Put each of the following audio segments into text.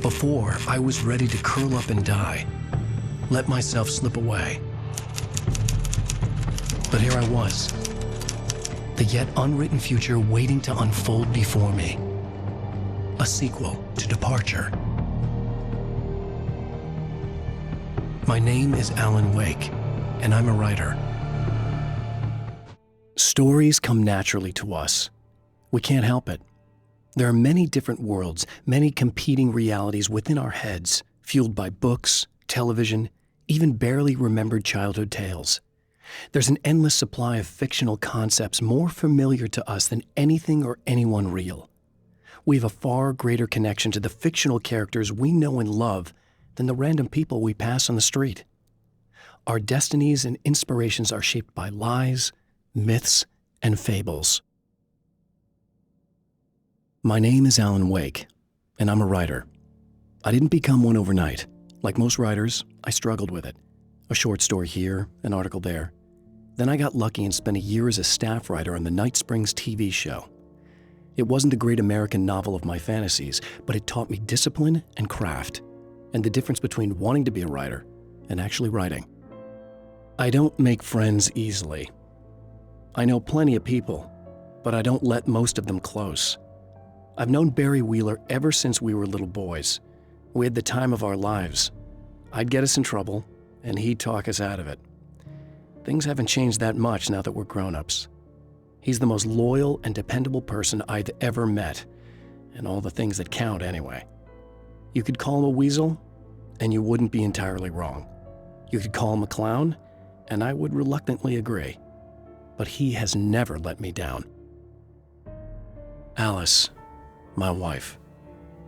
Before, I was ready to curl up and die, let myself slip away. But here I was, the yet unwritten future waiting to unfold before me. A sequel to Departure. My name is Alan Wake, and I'm a writer. Stories come naturally to us. We can't help it. There are many different worlds, many competing realities within our heads, fueled by books, television, even barely remembered childhood tales. There's an endless supply of fictional concepts more familiar to us than anything or anyone real. We have a far greater connection to the fictional characters we know and love than the random people we pass on the street. Our destinies and inspirations are shaped by lies, myths, and fables. My name is Alan Wake, and I'm a writer. I didn't become one overnight. Like most writers, I struggled with it. A short story here, an article there. Then I got lucky and spent a year as a staff writer on the Night Springs TV show. It wasn't the great American novel of my fantasies, but it taught me discipline and craft, and the difference between wanting to be a writer and actually writing. I don't make friends easily. I know plenty of people, but I don't let most of them close. I've known Barry Wheeler ever since we were little boys. We had the time of our lives. I'd get us in trouble, and he'd talk us out of it. Things haven't changed that much now that we're grown-ups. He's the most loyal and dependable person I've ever met, and all the things that count anyway. You could call him a weasel, and you wouldn't be entirely wrong. You could call him a clown, and I would reluctantly agree. But he has never let me down. Alice, my wife,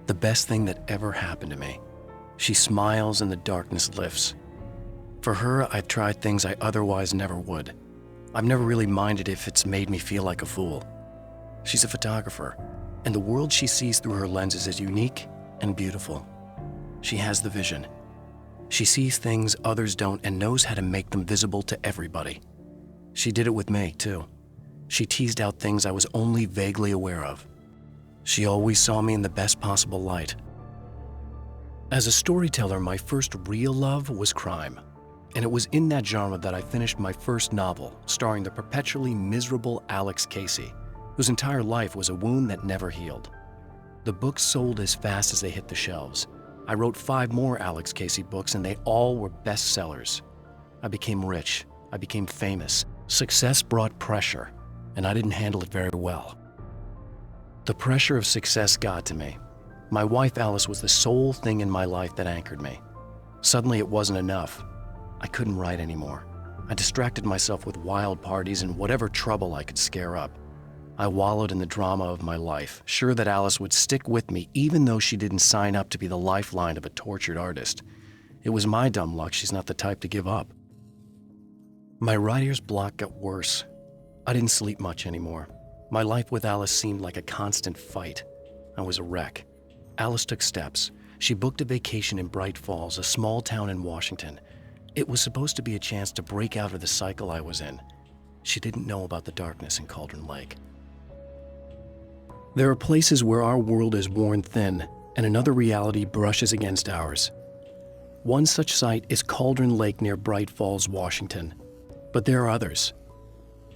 the best thing that ever happened to me. She smiles and the darkness lifts. For her, I've tried things I otherwise never would. I've never really minded if it's made me feel like a fool. She's a photographer, and the world she sees through her lenses is unique and beautiful. She has the vision. She sees things others don't and knows how to make them visible to everybody. She did it with me, too. She teased out things I was only vaguely aware of. She always saw me in the best possible light. As a storyteller, my first real love was crime. And it was in that genre that I finished my first novel, starring the perpetually miserable Alex Casey, whose entire life was a wound that never healed. The books sold as fast as they hit the shelves. I wrote 5 more Alex Casey books, and they all were bestsellers. I became rich. I became famous. Success brought pressure, and I didn't handle it very well. The pressure of success got to me. My wife Alice was the sole thing in my life that anchored me. Suddenly it wasn't enough. I couldn't write anymore. I distracted myself with wild parties and whatever trouble I could scare up. I wallowed in the drama of my life, sure that Alice would stick with me even though she didn't sign up to be the lifeline of a tortured artist. It was my dumb luck she's not the type to give up. My writer's block got worse. I didn't sleep much anymore. My life with Alice seemed like a constant fight. I was a wreck. Alice took steps. She booked a vacation in Bright Falls, a small town in Washington. It was supposed to be a chance to break out of the cycle I was in. She didn't know about the darkness in Cauldron Lake. There are places where our world is worn thin and another reality brushes against ours. One such site is Cauldron Lake near Bright Falls, Washington. But there are others.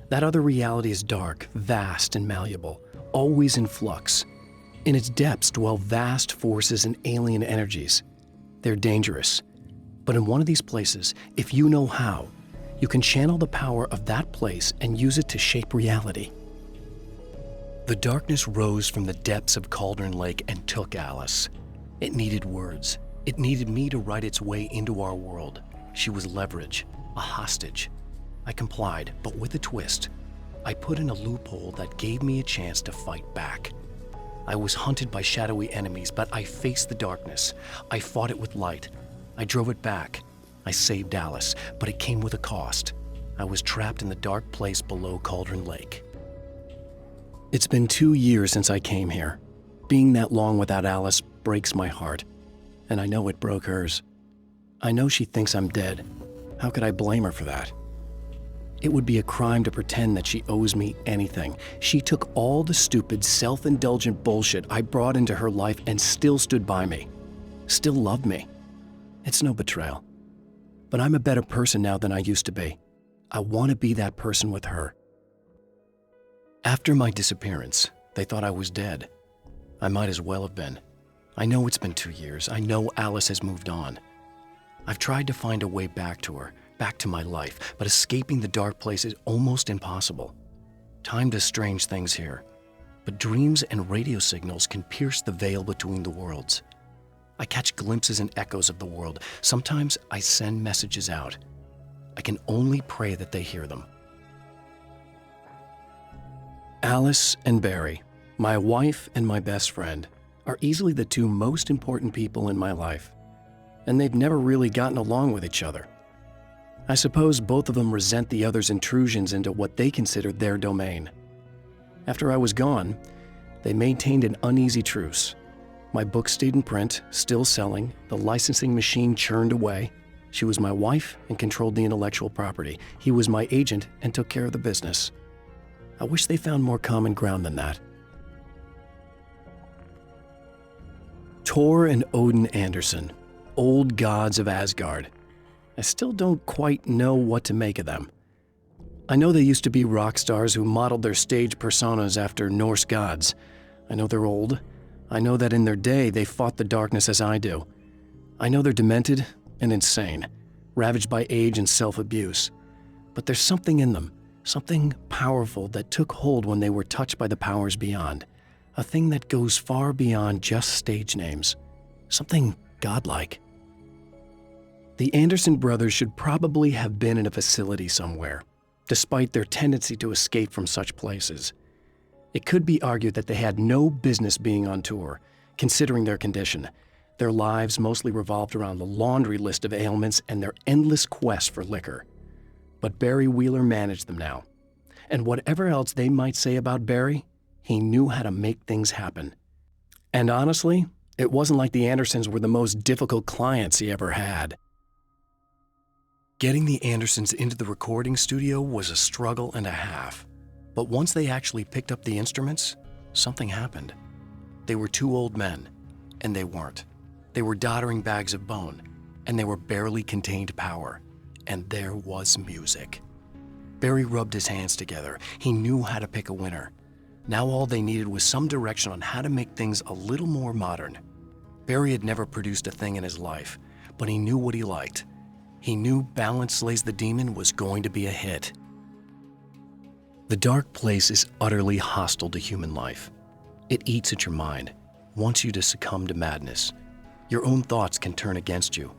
That other reality is dark, vast, and malleable, always in flux. In its depths dwell vast forces and alien energies. They're dangerous. But in one of these places, if you know how, you can channel the power of that place and use it to shape reality. The darkness rose from the depths of Cauldron Lake and took Alice. It needed words. It needed me to write its way into our world. She was leverage, a hostage. I complied, but with a twist. I put in a loophole that gave me a chance to fight back. I was hunted by shadowy enemies, but I faced the darkness. I fought it with light. I drove it back. I saved Alice, but it came with a cost. I was trapped in the dark place below Cauldron Lake. It's been 2 years since I came here. Being that long without Alice breaks my heart, and I know it broke hers. I know she thinks I'm dead. How could I blame her for that? It would be a crime to pretend that she owes me anything. She took all the stupid, self-indulgent bullshit I brought into her life and still stood by me. still loved me. It's no betrayal. But I'm a better person now than I used to be. I want to be that person with her. After my disappearance, they thought I was dead. I might as well have been. I know it's been 2 years. I know Alice has moved on. I've tried to find a way back to her, back to my life, but escaping the dark place is almost impossible. Time does strange things here, but dreams and radio signals can pierce the veil between the worlds. I catch glimpses and echoes of the world. Sometimes I send messages out. I can only pray that they hear them. Alice and Barry, my wife and my best friend, are easily the two most important people in my life, and they've never really gotten along with each other. I suppose both of them resent the other's intrusions into what they considered their domain. After I was gone, they maintained an uneasy truce. My book stayed in print, still selling, the licensing machine churned away. She was my wife and controlled the intellectual property. He was my agent and took care of the business. I wish they found more common ground than that. Thor and Odin Anderson, old gods of Asgard. I still don't quite know what to make of them. I know they used to be rock stars who modeled their stage personas after Norse gods. I know they're old. I know that in their day they fought the darkness as I do. I know they're demented and insane, ravaged by age and self-abuse. But there's something in them, something powerful that took hold when they were touched by the powers beyond. A thing that goes far beyond just stage names. Something godlike. The Anderson brothers should probably have been in a facility somewhere, despite their tendency to escape from such places. It could be argued that they had no business being on tour, considering their condition. Their lives mostly revolved around the laundry list of ailments and their endless quest for liquor. But Barry Wheeler managed them now. And whatever else they might say about Barry, he knew how to make things happen. And honestly, it wasn't like the Andersons were the most difficult clients he ever had. Getting the Andersons into the recording studio was a struggle and a half. But once they actually picked up the instruments, something happened. They were two old men, and they weren't. They were doddering bags of bone, and they were barely contained power. And there was music. Barry rubbed his hands together. He knew how to pick a winner. Now all they needed was some direction on how to make things a little more modern. Barry had never produced a thing in his life, but he knew what he liked. He knew Balance Slays the Demon was going to be a hit. The dark place is utterly hostile to human life. It eats at your mind, wants you to succumb to madness. Your own thoughts can turn against you.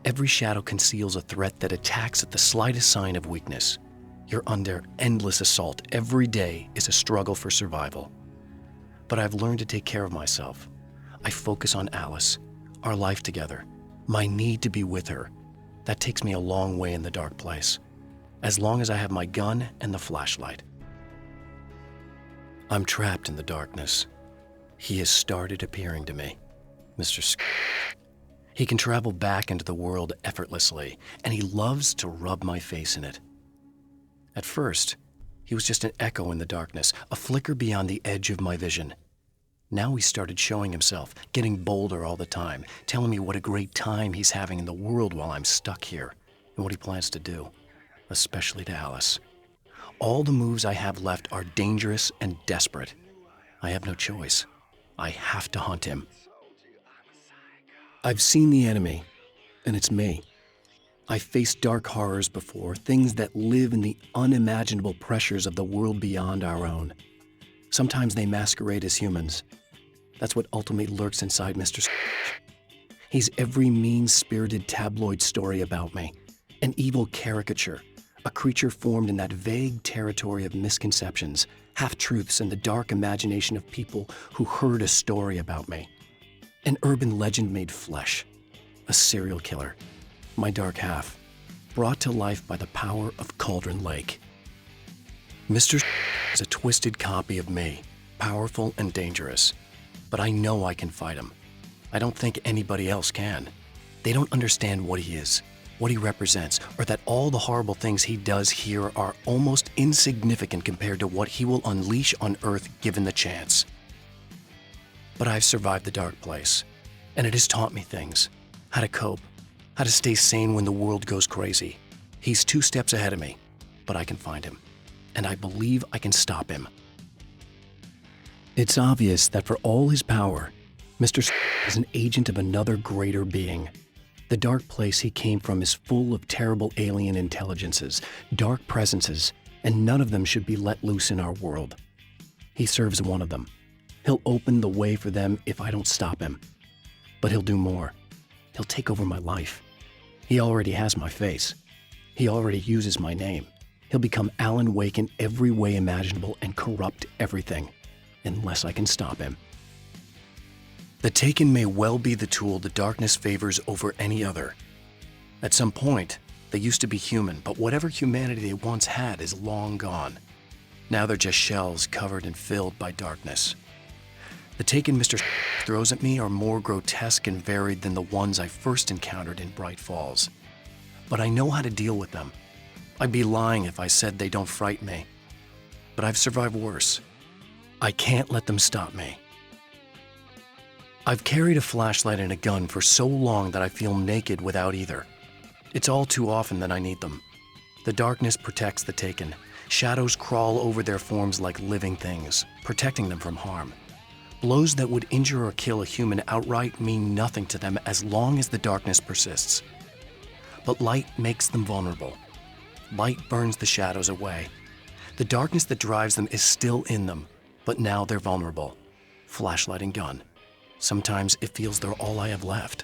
Every shadow conceals a threat that attacks at the slightest sign of weakness. You're under endless assault. Every day is a struggle for survival. But I've learned to take care of myself. I focus on Alice, our life together, my need to be with her. That takes me a long way in the dark place, as long as I have my gun and the flashlight. I'm trapped in the darkness. He has started appearing to me, Mr. He can travel back into the world effortlessly, and he loves to rub my face in it. At first, he was just an echo in the darkness, a flicker beyond the edge of my vision. Now he started showing himself, getting bolder all the time, telling me what a great time he's having in the world while I'm stuck here, and what he plans to do, especially to Alice. All the moves I have left are dangerous and desperate. I have no choice. I have to hunt him. I've seen the enemy, and it's me. I've faced dark horrors before, things that live in the unimaginable pressures of the world beyond our own. Sometimes they masquerade as humans. That's what ultimately lurks inside Mr. He's every mean-spirited tabloid story about me, an evil caricature, a creature formed in that vague territory of misconceptions, half-truths, and the dark imagination of people who heard a story about me. An urban legend made flesh, a serial killer, my dark half, brought to life by the power of Cauldron Lake. Mr. is a twisted copy of me, powerful and dangerous, but I know I can fight him. I don't think anybody else can. They don't understand what he is, what he represents, or that all the horrible things he does here are almost insignificant compared to what he will unleash on Earth given the chance. But I've survived the dark place, and it has taught me things. How to cope, how to stay sane when the world goes crazy. He's 2 steps ahead of me, but I can find him, and I believe I can stop him. It's obvious that for all his power, Mr. is an agent of another greater being. The dark place he came from is full of terrible alien intelligences, dark presences, and none of them should be let loose in our world. He serves one of them. He'll open the way for them if I don't stop him. But he'll do more. He'll take over my life. He already has my face. He already uses my name. He'll become Alan Wake in every way imaginable and corrupt everything, unless I can stop him. The Taken may well be the tool the darkness favors over any other. At some point, they used to be human, but whatever humanity they once had is long gone. Now they're just shells covered and filled by darkness. The Taken Mr. throws at me are more grotesque and varied than the ones I first encountered in Bright Falls. But I know how to deal with them. I'd be lying if I said they don't frighten me. But I've survived worse. I can't let them stop me. I've carried a flashlight and a gun for so long that I feel naked without either. It's all too often that I need them. The darkness protects the Taken. Shadows crawl over their forms like living things, protecting them from harm. Blows that would injure or kill a human outright mean nothing to them as long as the darkness persists. But light makes them vulnerable. Light burns the shadows away. The darkness that drives them is still in them, but now they're vulnerable. Flashlight and gun. Sometimes it feels they're all I have left.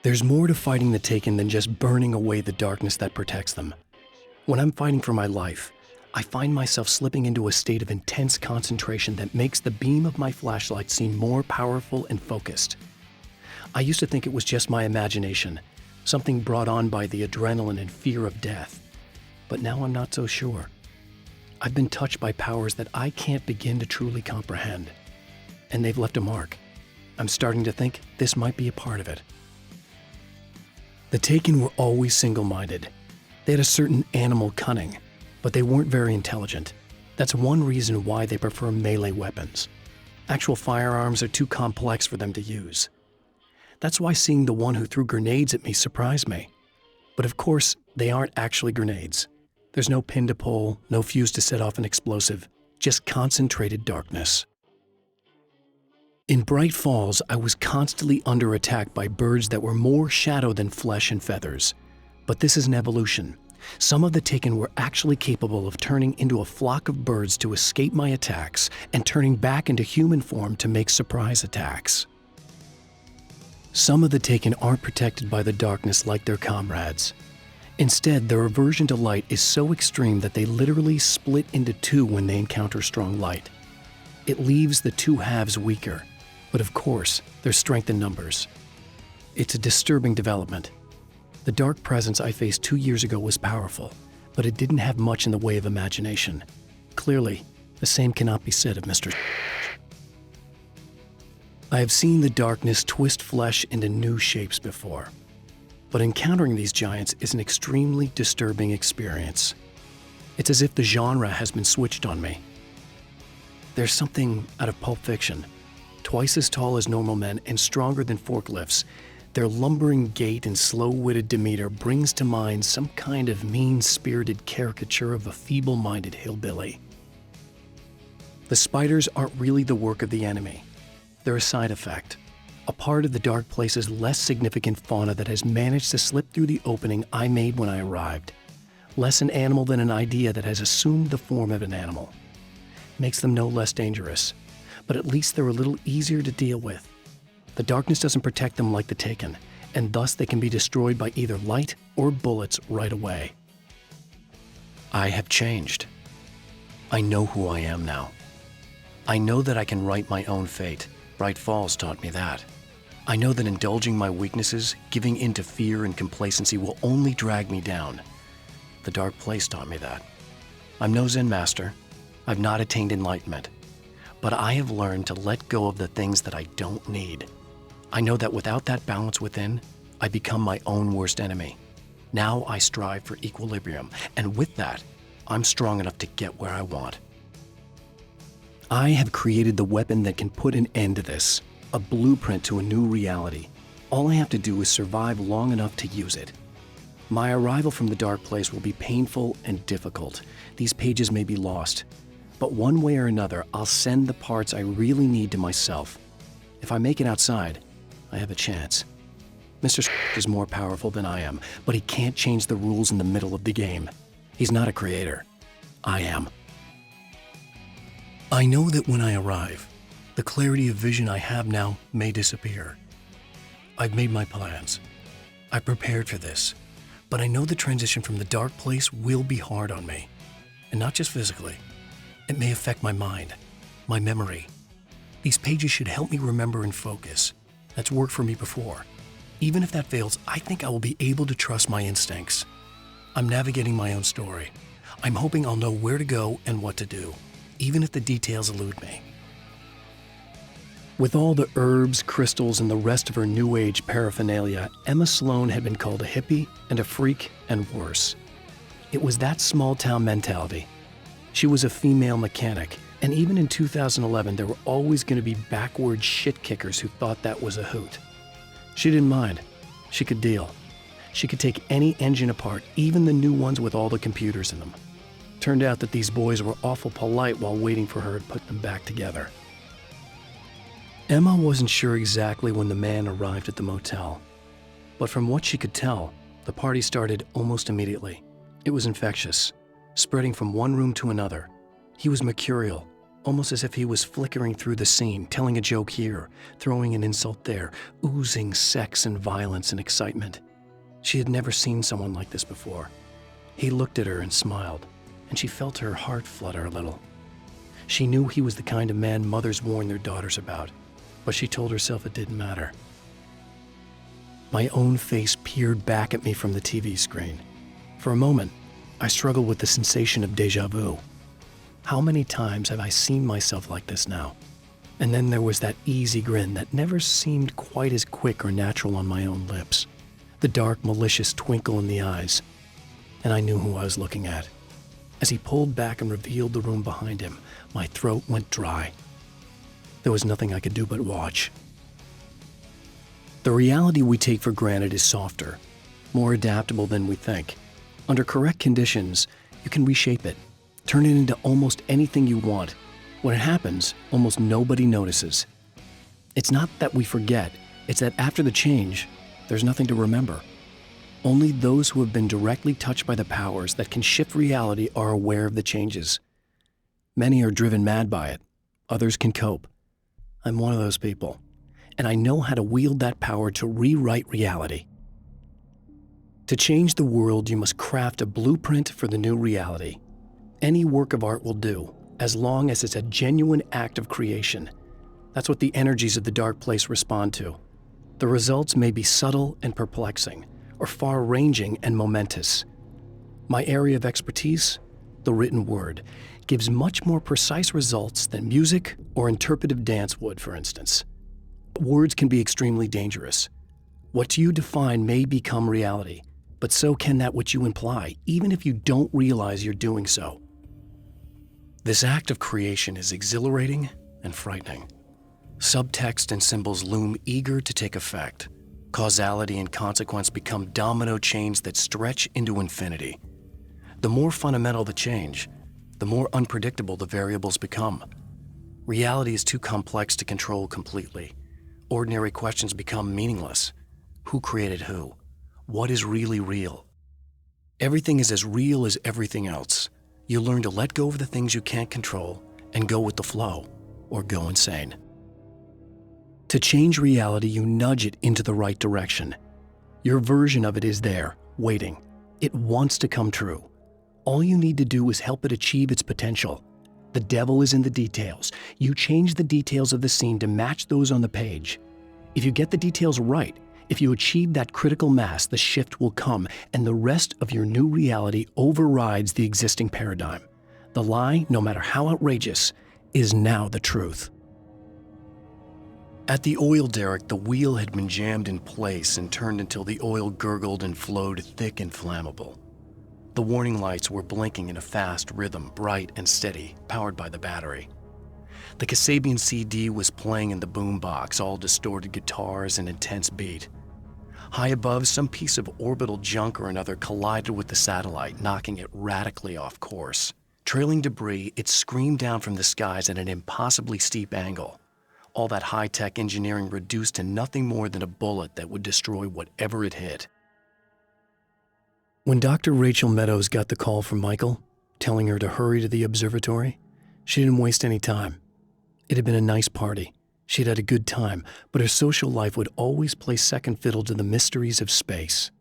There's more to fighting the Taken than just burning away the darkness that protects them. When I'm fighting for my life, I find myself slipping into a state of intense concentration that makes the beam of my flashlight seem more powerful and focused. I used to think it was just my imagination, something brought on by the adrenaline and fear of death. But now I'm not so sure. I've been touched by powers that I can't begin to truly comprehend. And they've left a mark. I'm starting to think this might be a part of it. The Taken were always single-minded. They had a certain animal cunning, but they weren't very intelligent. That's one reason why they prefer melee weapons. Actual firearms are too complex for them to use. That's why seeing the one who threw grenades at me surprised me. But of course, they aren't actually grenades. There's no pin to pull, no fuse to set off an explosive, just concentrated darkness. In Bright Falls, I was constantly under attack by birds that were more shadow than flesh and feathers. But this is an evolution. Some of the Taken were actually capable of turning into a flock of birds to escape my attacks and turning back into human form to make surprise attacks. Some of the Taken aren't protected by the darkness like their comrades. Instead, their aversion to light is so extreme that they literally split into 2 when they encounter strong light. It leaves the 2 halves weaker. But of course, there's strength in numbers. It's a disturbing development. The dark presence I faced 2 years ago was powerful, but it didn't have much in the way of imagination. Clearly, the same cannot be said of Mr. I have seen the darkness twist flesh into new shapes before, but encountering these giants is an extremely disturbing experience. It's as if the genre has been switched on me. There's something out of Pulp Fiction. Twice as tall as normal men and stronger than forklifts, their lumbering gait and slow-witted demeanor brings to mind some kind of mean-spirited caricature of a feeble-minded hillbilly. The spiders aren't really the work of the enemy. They're a side effect, a part of the dark place's less significant fauna that has managed to slip through the opening I made when I arrived. Less an animal than an idea that has assumed the form of an animal. Makes them no less dangerous, but at least they're a little easier to deal with. The darkness doesn't protect them like the Taken, and thus they can be destroyed by either light or bullets right away. I have changed. I know who I am now. I know that I can write my own fate. Bright Falls taught me that. I know that indulging my weaknesses, giving in to fear and complacency will only drag me down. The dark place taught me that. I'm no Zen master. I've not attained enlightenment. But I have learned to let go of the things that I don't need. I know that without that balance within, I become my own worst enemy. Now I strive for equilibrium, and with that, I'm strong enough to get where I want. I have created the weapon that can put an end to this. a blueprint to a new reality. All I have to do is survive long enough to use it. My arrival from the dark place will be painful and difficult. These pages may be lost. But one way or another, I'll send the parts I really need to myself. If I make it outside, I have a chance. Mr. is more powerful than I am, but he can't change the rules in the middle of the game. He's not a creator. I am. I know that when I arrive, the clarity of vision I have now may disappear. I've made my plans. I prepared for this, but I know the transition from the dark place will be hard on me, and not just physically. It may affect my mind, my memory. These pages should help me remember and focus. That's worked for me before. Even if that fails, I think I will be able to trust my instincts. I'm navigating my own story. I'm hoping I'll know where to go and what to do, even if the details elude me. With all the herbs, crystals, and the rest of her New Age paraphernalia, Emma Sloan had been called a hippie and a freak and worse. It was that small-town mentality. She was a female mechanic, and even in 2011, there were always going to be backward shit-kickers who thought that was a hoot. She didn't mind. She could deal. She could take any engine apart, even the new ones with all the computers in them. Turned out that these boys were awful polite while waiting for her to put them back together. Emma wasn't sure exactly when the man arrived at the motel, but from what she could tell, the party started almost immediately. It was infectious, spreading from one room to another. He was mercurial, almost as if he was flickering through the scene, telling a joke here, throwing an insult there, oozing sex and violence and excitement. She had never seen someone like this before. He looked at her and smiled, and she felt her heart flutter a little. She knew he was the kind of man mothers warn their daughters about, but she told herself it didn't matter. My own face peered back at me from the TV screen. For a moment, I struggled with the sensation of déjà vu. How many times have I seen myself like this now? And then there was that easy grin that never seemed quite as quick or natural on my own lips. The dark, malicious twinkle in the eyes. And I knew who I was looking at. As he pulled back and revealed the room behind him, my throat went dry. There was nothing I could do but watch. The reality we take for granted is softer, more adaptable than we think. Under correct conditions, you can reshape it, turn it into almost anything you want. When it happens, almost nobody notices. It's not that we forget, it's that after the change, there's nothing to remember. Only those who have been directly touched by the powers that can shift reality are aware of the changes. Many are driven mad by it. Others can cope. I'm one of those people, and I know how to wield that power to rewrite reality. To change the world, you must craft a blueprint for the new reality. Any work of art will do, as long as it's a genuine act of creation. That's what the energies of the dark place respond to. The results may be subtle and perplexing, or far-ranging and momentous. My area of expertise, the written word, gives much more precise results than music or interpretive dance would, for instance. Words can be extremely dangerous. What you define may become reality, but so can that which you imply, even if you don't realize you're doing so. This act of creation is exhilarating and frightening. Subtext and symbols loom eager to take effect. Causality and consequence become domino chains that stretch into infinity. The more fundamental the change, the more unpredictable the variables become. Reality is too complex to control completely. Ordinary questions become meaningless. Who created who? What is really real? Everything is as real as everything else. You learn to let go of the things you can't control and go with the flow, or go insane. To change reality, you nudge it into the right direction. Your version of it is there, waiting. It wants to come true. All you need to do is help it achieve its potential. The devil is in the details. You change the details of the scene to match those on the page. If you get the details right, if you achieve that critical mass, the shift will come, and the rest of your new reality overrides the existing paradigm. The lie, no matter how outrageous, is now the truth. At the oil derrick, the wheel had been jammed in place and turned until the oil gurgled and flowed thick and flammable. The warning lights were blinking in a fast rhythm, bright and steady, powered by the battery. The Kasabian CD was playing in the boombox, all distorted guitars and intense beat. High above, some piece of orbital junk or another collided with the satellite, knocking it radically off course. Trailing debris, it screamed down from the skies at an impossibly steep angle. All that high-tech engineering reduced to nothing more than a bullet that would destroy whatever it hit. When Dr. Rachel Meadows got the call from Michael, telling her to hurry to the observatory, she didn't waste any time. It had been a nice party. She'd had a good time, but her social life would always play second fiddle to the mysteries of space.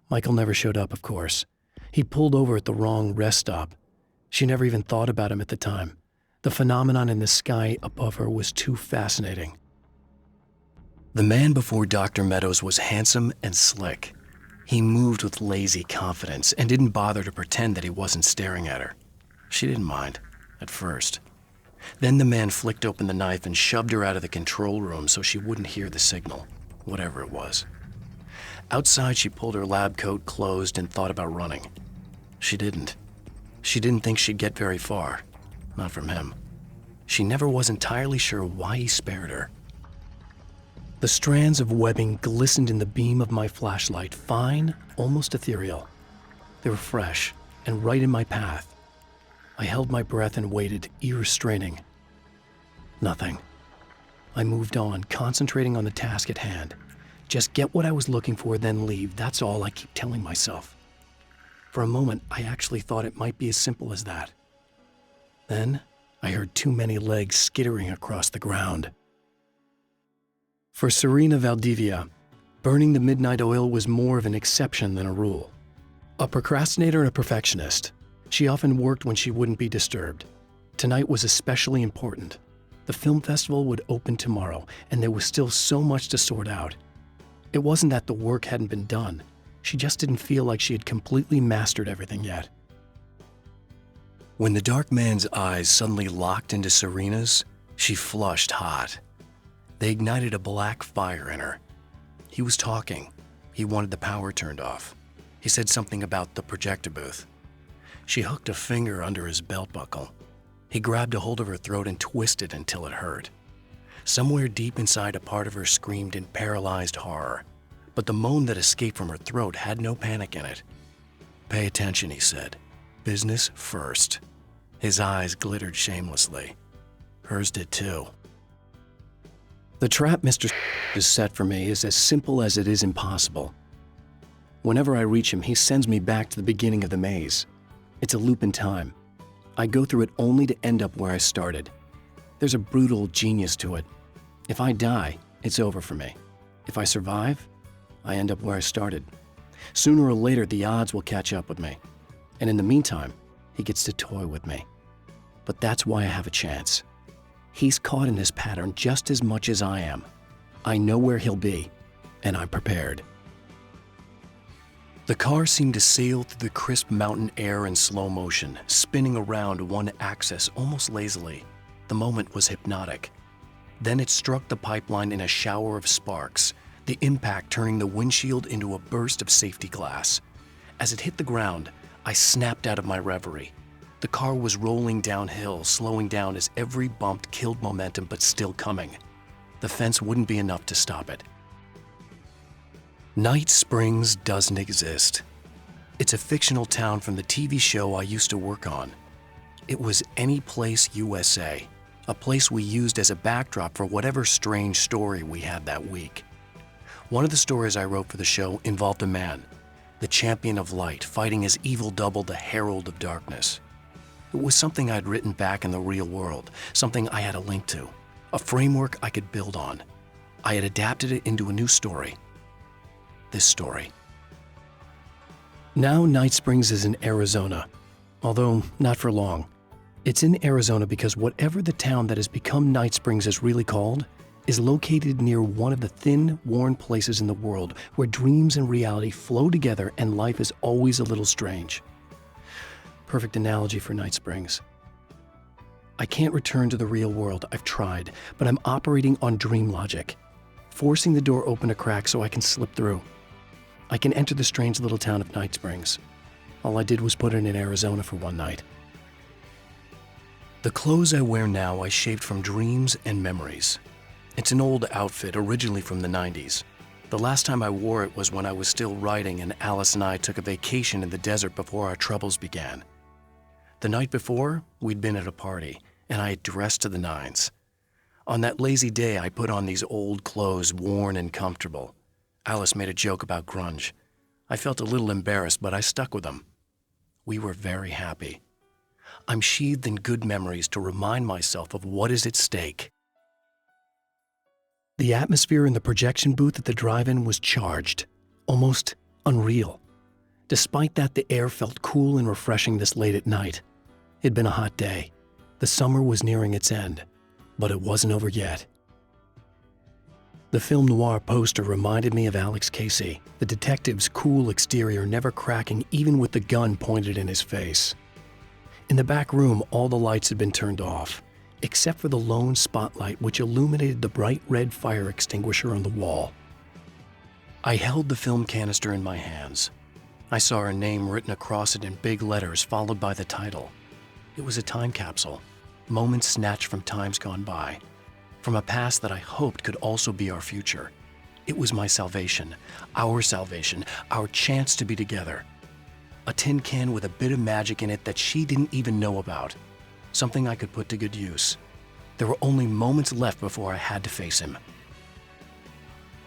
Michael never showed up, of course. He pulled over at the wrong rest stop. She never even thought about him at the time. The phenomenon in the sky above her was too fascinating. The man before Dr. Meadows was handsome and slick. He moved with lazy confidence and didn't bother to pretend that he wasn't staring at her. She didn't mind, at first. Then the man flicked open the knife and shoved her out of the control room so she wouldn't hear the signal, whatever it was. Outside, she pulled her lab coat closed and thought about running. She didn't. She didn't think she'd get very far. Not from him. She never was entirely sure why he spared her. The strands of webbing glistened in the beam of my flashlight, fine, almost ethereal. They were fresh and right in my path. I held my breath and waited, ears straining. Nothing. I moved on, concentrating on the task at hand. Just get what I was looking for, then leave. That's all I keep telling myself. For a moment, I actually thought it might be as simple as that. Then, I heard too many legs skittering across the ground. For Serena Valdivia, burning the midnight oil was more of an exception than a rule. A procrastinator and a perfectionist, she often worked when she wouldn't be disturbed. Tonight was especially important. The film festival would open tomorrow, and there was still so much to sort out. It wasn't that the work hadn't been done. She just didn't feel like she had completely mastered everything yet. When the dark man's eyes suddenly locked into Serena's, she flushed hot. They ignited a black fire in her. He was talking. He wanted the power turned off. He said something about the projector booth. She hooked a finger under his belt buckle. He grabbed a hold of her throat and twisted until it hurt. Somewhere deep inside, a part of her screamed in paralyzed horror, but the moan that escaped from her throat had no panic in it. "Pay attention," he said. "Business first." His eyes glittered shamelessly. Hers did too. The trap Mr. has set for me is as simple as it is impossible. Whenever I reach him, he sends me back to the beginning of the maze. It's a loop in time. I go through it only to end up where I started. There's a brutal genius to it. If I die, it's over for me. If I survive, I end up where I started. Sooner or later, the odds will catch up with me. And in the meantime, he gets to toy with me. But that's why I have a chance. He's caught in this pattern just as much as I am. I know where he'll be, and I'm prepared. The car seemed to sail through the crisp mountain air in slow motion, spinning around one axis almost lazily. The moment was hypnotic. Then it struck the pipeline in a shower of sparks, the impact turning the windshield into a burst of safety glass. As it hit the ground, I snapped out of my reverie. The car was rolling downhill, slowing down as every bump killed momentum, but still coming. The fence wouldn't be enough to stop it. Night Springs doesn't exist. It's a fictional town from the TV show I used to work on. It was Any Place USA, a place we used as a backdrop for whatever strange story we had that week. One of the stories I wrote for the show involved a man, the champion of light, fighting his evil double, the herald of darkness. It was something I'd written back in the real world, something I had a link to, a framework I could build on. I had adapted it into a new story. This story. Now Night Springs is in Arizona, although not for long. It's in Arizona because whatever the town that has become Night Springs is really called is located near one of the thin, worn places in the world where dreams and reality flow together and life is always a little strange. Perfect analogy for Night Springs. I can't return to the real world. I've tried, but I'm operating on dream logic, forcing the door open a crack so I can slip through. I can enter the strange little town of Night Springs. All I did was put it in Arizona for one night. The clothes I wear now I shaped from dreams and memories. It's an old outfit, originally from the 90s. The last time I wore it was when I was still writing and Alice and I took a vacation in the desert before our troubles began. The night before, we'd been at a party, and I had dressed to the nines. On that lazy day, I put on these old clothes, worn and comfortable. Alice made a joke about grunge. I felt a little embarrassed, but I stuck with them. We were very happy. I'm sheathed in good memories to remind myself of what is at stake. The atmosphere in the projection booth at the drive-in was charged, almost unreal. Despite that, the air felt cool and refreshing this late at night. It'd been a hot day. The summer was nearing its end, but it wasn't over yet. The film noir poster reminded me of Alex Casey, the detective's cool exterior never cracking even with the gun pointed in his face. In the back room, all the lights had been turned off, except for the lone spotlight which illuminated the bright red fire extinguisher on the wall. I held the film canister in my hands. I saw her name written across it in big letters, followed by the title. It was a time capsule, moments snatched from times gone by, from a past that I hoped could also be our future. It was my salvation, our chance to be together. A tin can with a bit of magic in it that she didn't even know about, something I could put to good use. There were only moments left before I had to face him.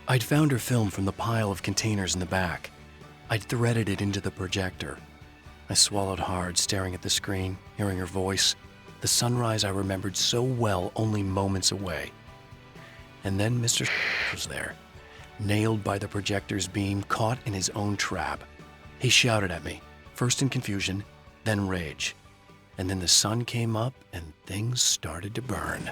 I'd found her film from the pile of containers in the back. I'd threaded it into the projector. I swallowed hard, staring at the screen, hearing her voice, the sunrise I remembered so well only moments away. And then Mr. was there, nailed by the projector's beam, caught in his own trap. He shouted at me, first in confusion, then rage. And then the sun came up and things started to burn.